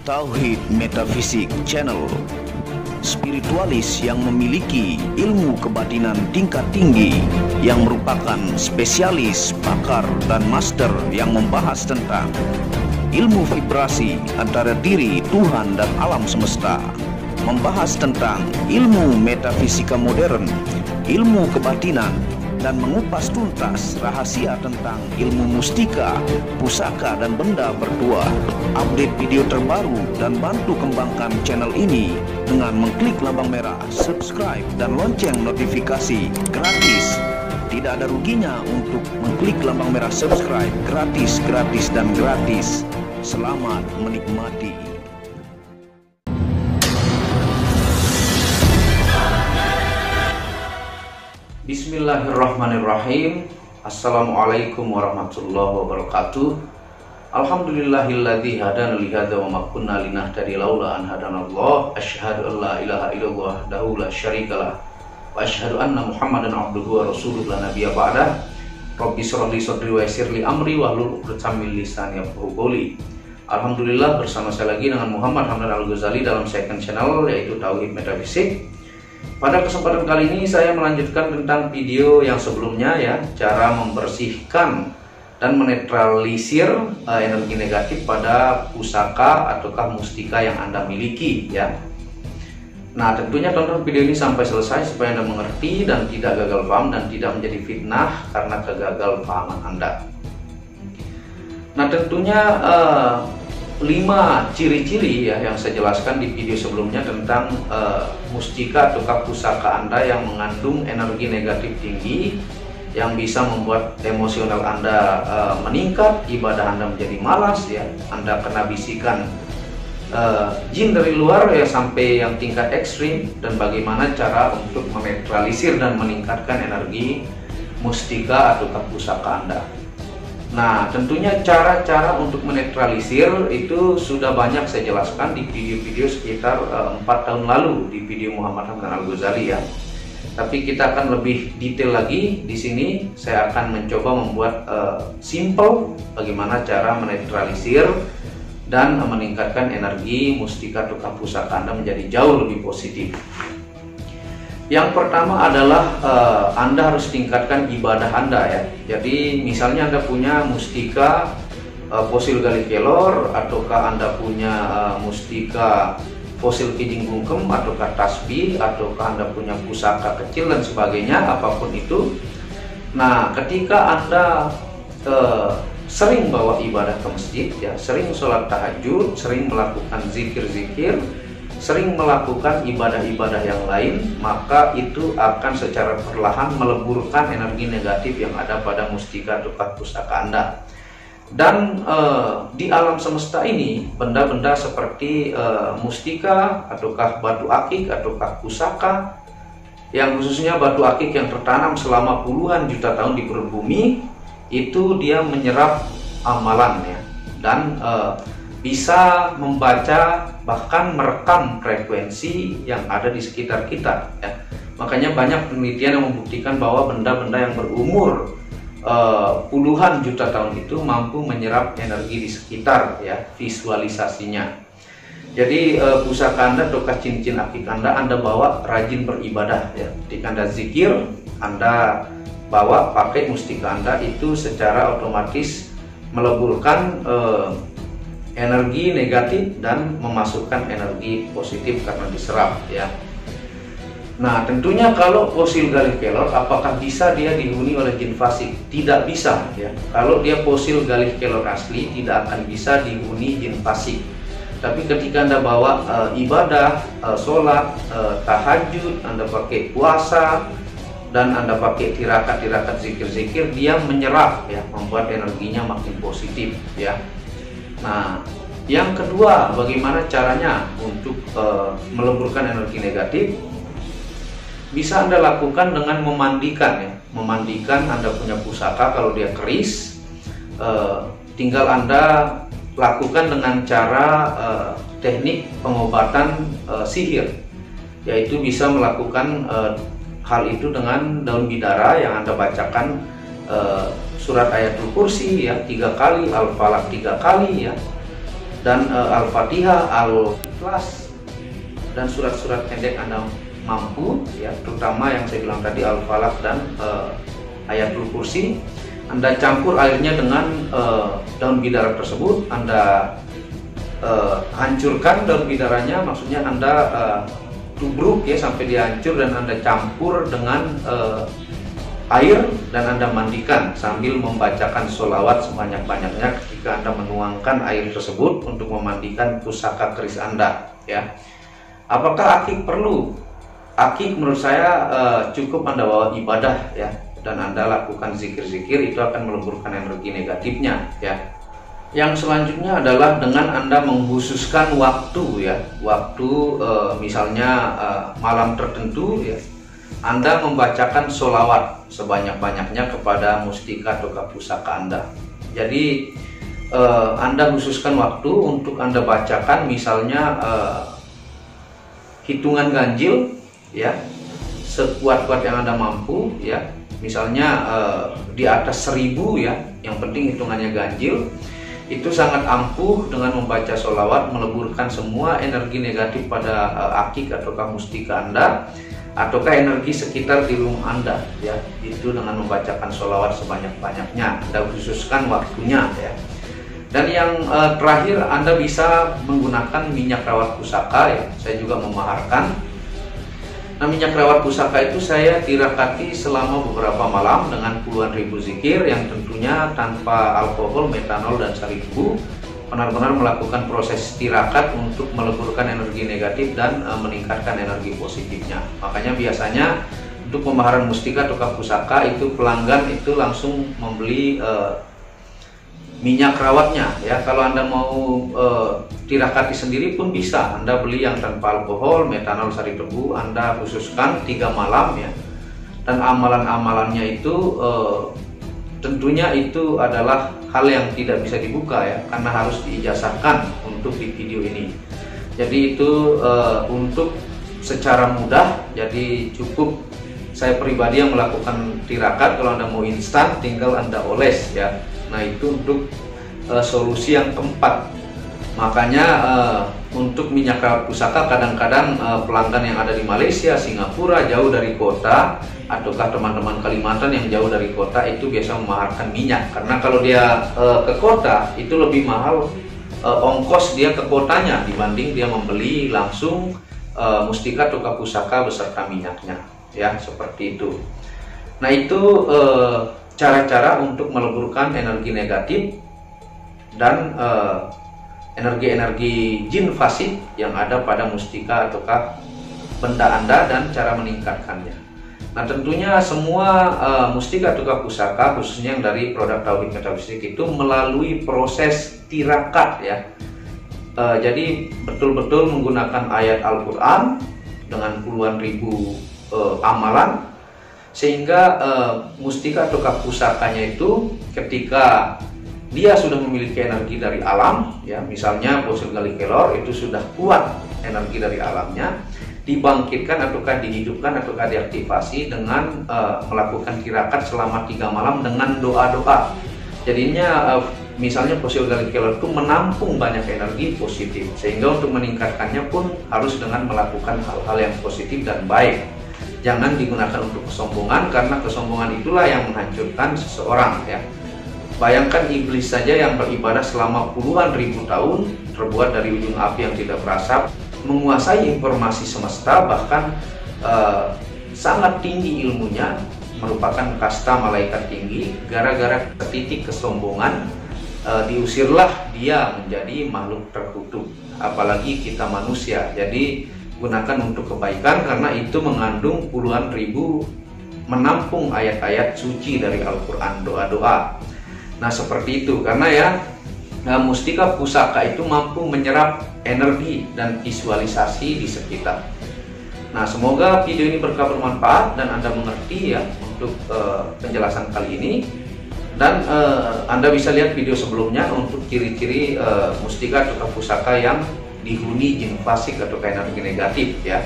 Tauhid Metafisik Channel, spiritualis yang memiliki ilmu kebatinan tingkat tinggi, yang merupakan spesialis, pakar, dan master yang membahas tentang ilmu vibrasi antara diri, Tuhan, dan alam semesta, membahas tentang ilmu metafisika modern, ilmu kebatinan, dan mengupas tuntas rahasia tentang ilmu mustika, pusaka, dan benda berdua. Update video terbaru dan bantu kembangkan channel ini dengan mengklik lambang merah subscribe dan lonceng notifikasi gratis. Tidak ada ruginya untuk mengklik lambang merah subscribe, gratis, dan gratis. Selamat menikmati. Bismillahirrahmanirrahim. Assalamualaikum warahmatullahi wabarakatuh. Alhamdulillahilladzi hadana li hadza wa ma kunna linahtadiya laula an hadanallah. Asyhadu an la ilaha illallah wahdahu la syarikalah wa asyhadu anna Muhammadan abduhu wa rasuluhu la nabiyya ba'dah. Rabbi shrah li sadri wa yassir li amri wahlul 'uqdatam min lisani yafqahu qawli. Alhamdulillah, bersama saya lagi dengan Muhammad Hamdan Al-Ghazali dalam second channel, yaitu Tauhid Metafisik. Pada kesempatan kali ini saya melanjutkan tentang video yang sebelumnya, ya, cara membersihkan dan menetralisir energi negatif pada pusaka ataukah mustika yang Anda miliki, ya. Nah, tentunya tonton video ini sampai selesai supaya Anda mengerti dan tidak gagal paham dan tidak menjadi fitnah karena kegagal pahaman Anda. Nah, tentunya 5 ciri-ciri, ya, yang saya jelaskan di video sebelumnya tentang mustika atau pusaka Anda yang mengandung energi negatif tinggi, yang bisa membuat emosional Anda meningkat, ibadah Anda menjadi malas, ya, Anda kena bisikan jin dari luar, ya, sampai yang tingkat ekstrim, dan bagaimana cara untuk menetralisir dan meningkatkan energi mustika atau pusaka Anda. Nah, tentunya cara-cara untuk menetralisir itu sudah banyak saya jelaskan di video-video sekitar 4 tahun lalu di video Muhammad Hamdan Al-Ghazali, ya. Tapi kita akan lebih detail lagi di sini. Saya akan mencoba membuat simple bagaimana cara menetralisir dan meningkatkan energi mustika atau pusaka Anda menjadi jauh lebih positif. Yang pertama adalah Anda harus tingkatkan ibadah Anda, ya. Jadi misalnya Anda punya mustika fosil galih kelor, ataukah Anda punya mustika fosil kijing bungkem, ataukah tasbih, ataukah Anda punya pusaka kecil dan sebagainya, apapun itu. Nah, ketika Anda sering bawa ibadah ke masjid, ya, sering sholat tahajud, sering melakukan zikir-zikir, sering melakukan ibadah-ibadah yang lain, maka itu akan secara perlahan meleburkan energi negatif yang ada pada mustika atau pusaka Anda. Dan di alam semesta ini, benda-benda seperti mustika ataukah batu akik ataukah pusaka, yang khususnya batu akik yang tertanam selama puluhan juta tahun di perut bumi, itu dia menyerap amalan, ya, dan bisa membaca bahkan merekam frekuensi yang ada di sekitar kita, ya. Makanya banyak penelitian yang membuktikan bahwa benda-benda yang berumur puluhan juta tahun itu mampu menyerap energi di sekitar, ya, visualisasinya. Jadi pusaka Anda ataukah cincin akik Anda bawa rajin beribadah, ya. Ketika Anda zikir, Anda bawa pakai mustika Anda, itu secara otomatis meleburkan energi negatif dan memasukkan energi positif karena diserap, ya. Nah, tentunya kalau fosil galih kelor, apakah bisa dia dihuni oleh jin fasik? Tidak bisa, ya. Kalau dia fosil galih kelor asli, tidak akan bisa dihuni jin fasik. Tapi ketika Anda bawa ibadah, sholat, tahajud, Anda pakai puasa, dan Anda pakai tirakat-tirakat zikir-zikir, dia menyerap, ya, membuat energinya makin positif, ya. Nah, yang kedua, bagaimana caranya untuk meleburkan energi negatif? Bisa Anda lakukan dengan memandikan, ya. Memandikan Anda punya pusaka, kalau dia keris, tinggal Anda lakukan dengan cara teknik pengobatan sihir, yaitu bisa melakukan hal itu dengan daun bidara yang Anda bacakan surat ayatul kursi, ya, 3 kali, al-falaq 3 kali, ya. dan Al-Fatihah, Al-Ikhlas, dan surat-surat pendek Anda mampu, ya, terutama yang saya bilang tadi Al-Falaq dan Ayatul Kursi. Anda campur airnya dengan daun bidara tersebut, Anda hancurkan daun bidaranya, maksudnya Anda tubruk ya sampai dia hancur, dan Anda campur dengan air dan Anda mandikan sambil membacakan sholawat sebanyak-banyaknya ketika Anda menuangkan air tersebut untuk memandikan pusaka keris Anda, ya. Apakah akik perlu? Akik menurut saya cukup Anda bawa ibadah, ya, dan Anda lakukan zikir-zikir, itu akan meleburkan energi negatifnya, ya. Yang selanjutnya adalah dengan Anda mengkhususkan waktu, ya, waktu misalnya malam tertentu, ya, Anda membacakan sholawat sebanyak-banyaknya kepada mustika atau pusaka Anda. Jadi Anda khususkan waktu untuk Anda bacakan, misalnya hitungan ganjil, ya, sekuat-kuat yang Anda mampu, ya. Misalnya di atas 1000, ya, yang penting hitungannya ganjil. Itu sangat ampuh dengan membaca sholawat meleburkan semua energi negatif pada akik ataukah mustika Anda, ataukah energi sekitar di rumah Anda, ya. Itu dengan membacakan sholawat sebanyak-banyaknya. Anda khususkan waktunya, ya. Dan yang terakhir, Anda bisa menggunakan minyak rawat pusaka, ya. Saya juga memaharkan. Nah, minyak rawat pusaka itu saya tirakati selama beberapa malam dengan puluhan ribu zikir yang tentunya tanpa alkohol, metanol, dan sari tebu. Benar-benar melakukan proses tirakat untuk meleburkan energi negatif dan meningkatkan energi positifnya. Makanya biasanya untuk pemaharan mustika atau pusaka itu pelanggan itu langsung membeli minyak rawatnya, ya. Kalau Anda mau tirakati sendiri pun bisa, Anda beli yang tanpa alkohol, metanol, sari tebu, Anda khususkan 3 malam, ya. Dan amalan-amalannya itu tentunya itu adalah hal yang tidak bisa dibuka, ya, karena harus diijazahkan untuk di video ini. Jadi itu untuk secara mudah, jadi cukup saya pribadi yang melakukan tirakat. Kalau Anda mau instan tinggal Anda oles, ya. Nah, itu untuk solusi yang keempat. Makanya untuk minyak rawat pusaka kadang-kadang pelanggan yang ada di Malaysia, Singapura, jauh dari kota, ataukah teman-teman Kalimantan yang jauh dari kota itu biasa memaharkan minyak, karena kalau dia ke kota itu lebih mahal ongkos dia ke kotanya dibanding dia membeli langsung mustika atau pusaka beserta minyaknya, ya, seperti itu. Nah, itu cara-cara untuk meleburkan energi negatif dan energi-energi jin fasik yang ada pada mustika ataukah benda Anda dan cara meningkatkannya. Nah, tentunya semua mustika ataukah pusaka khususnya yang dari produk Tauhid Metafisik itu melalui proses tirakat, ya. Jadi betul-betul menggunakan ayat Al-Quran dengan puluhan ribu amalan, sehingga mustika atau pusakanya itu ketika dia sudah memiliki energi dari alam, ya, misalnya fosil gali kelor itu sudah kuat energi dari alamnya, dibangkitkan ataukah dihidupkan ataukah diaktifasi dengan melakukan tirakat selama 3 malam dengan doa-doa. Jadinya misalnya fosil gali kelor itu menampung banyak energi positif, sehingga untuk meningkatkannya pun harus dengan melakukan hal-hal yang positif dan baik. Jangan digunakan untuk kesombongan, karena kesombongan itulah yang menghancurkan seseorang, ya. Bayangkan iblis saja yang beribadah selama puluhan ribu tahun, terbuat dari ujung api yang tidak berasap, menguasai informasi semesta, bahkan sangat tinggi ilmunya, merupakan kasta malaikat tinggi. Gara-gara titik kesombongan, diusirlah dia menjadi makhluk terkutuk. Apalagi kita manusia. Jadi gunakan untuk kebaikan, karena itu mengandung puluhan ribu, menampung ayat-ayat suci dari Al-Quran, doa-doa. Nah, seperti itu, karena ya mustika pusaka itu mampu menyerap energi dan visualisasi di sekitar. Nah, semoga video ini bermanfaat dan Anda mengerti, ya, untuk penjelasan kali ini. Dan Anda bisa lihat video sebelumnya untuk ciri-ciri mustika atau pusaka yang dihuni jin fasik atau energi negatif, ya,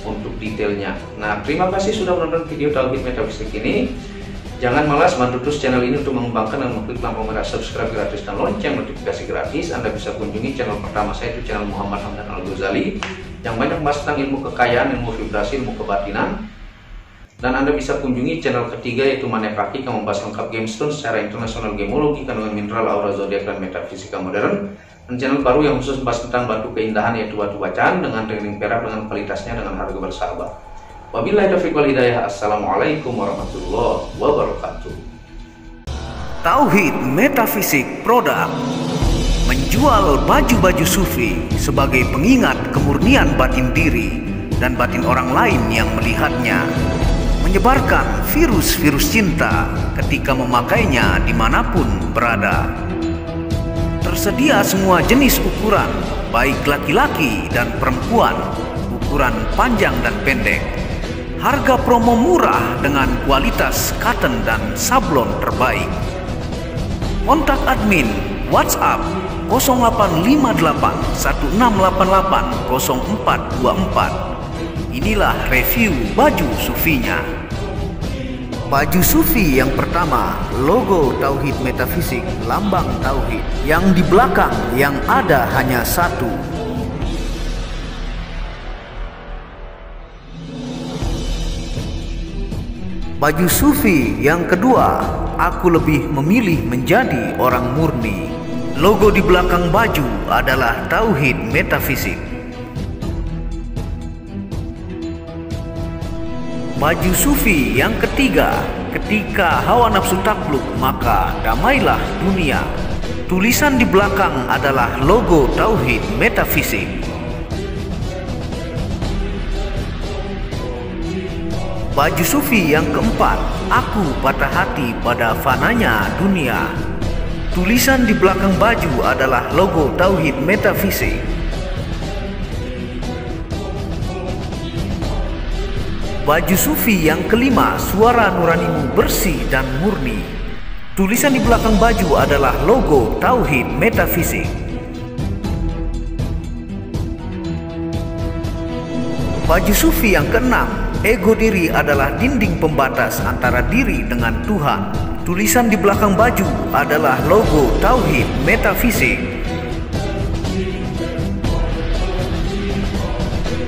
untuk detailnya. Nah, terima kasih sudah menonton video Tauhid Metafisik ini. Jangan malas bantu terus channel ini untuk mengembangkan dan mengklik lampu merah subscribe gratis dan lonceng notifikasi gratis. Anda bisa kunjungi channel pertama saya, itu channel Muhammad Hamdan Al-Ghazali, yang banyak membahas tentang ilmu kekayaan, ilmu vibrasi, ilmu kebatinan. Dan Anda bisa kunjungi channel ketiga, yaitu Manek Akik, yang membahas lengkap gemstone secara internasional, gemologi, kandungan mineral, aura zodiak, dan metafisika modern. Dan channel baru yang khusus membahas tentang batu keindahan, yaitu batu bacaan dengan ring perak dengan kualitasnya dengan harga bersahabat. Wabillahi taufiq wal hidayah. Assalamualaikum warahmatullahi wabarakatuh. Tauhid Metafisik Produk menjual baju-baju sufi sebagai pengingat kemurnian batin diri dan batin orang lain yang melihatnya, menyebarkan virus-virus cinta ketika memakainya dimanapun berada. Tersedia semua jenis ukuran, baik laki-laki dan perempuan, ukuran panjang dan pendek. Harga promo murah dengan kualitas cotton dan sablon terbaik. Kontak admin WhatsApp 0858 1688 0424. Inilah review baju sufinya. Baju sufi yang pertama, logo Tauhid Metafisik, lambang Tauhid. Yang di belakang yang ada hanya satu. Baju sufi yang kedua, aku lebih memilih menjadi orang murni. Logo di belakang baju adalah Tauhid Metafisik. Baju sufi yang ketiga, ketika hawa nafsu takluk maka damailah dunia. Tulisan di belakang adalah logo Tauhid Metafisik. Baju sufi yang keempat, aku patah hati pada fananya dunia. Tulisan di belakang baju adalah logo Tauhid Metafisik. Baju sufi yang kelima, suara nuranimu bersih dan murni. Tulisan di belakang baju adalah logo Tauhid Metafisik. Baju sufi yang keenam, ego diri adalah dinding pembatas antara diri dengan Tuhan. Tulisan di belakang baju adalah logo Tauhid Metafisik.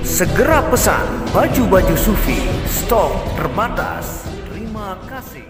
Segera pesan baju-baju sufi, stok terbatas. Terima kasih.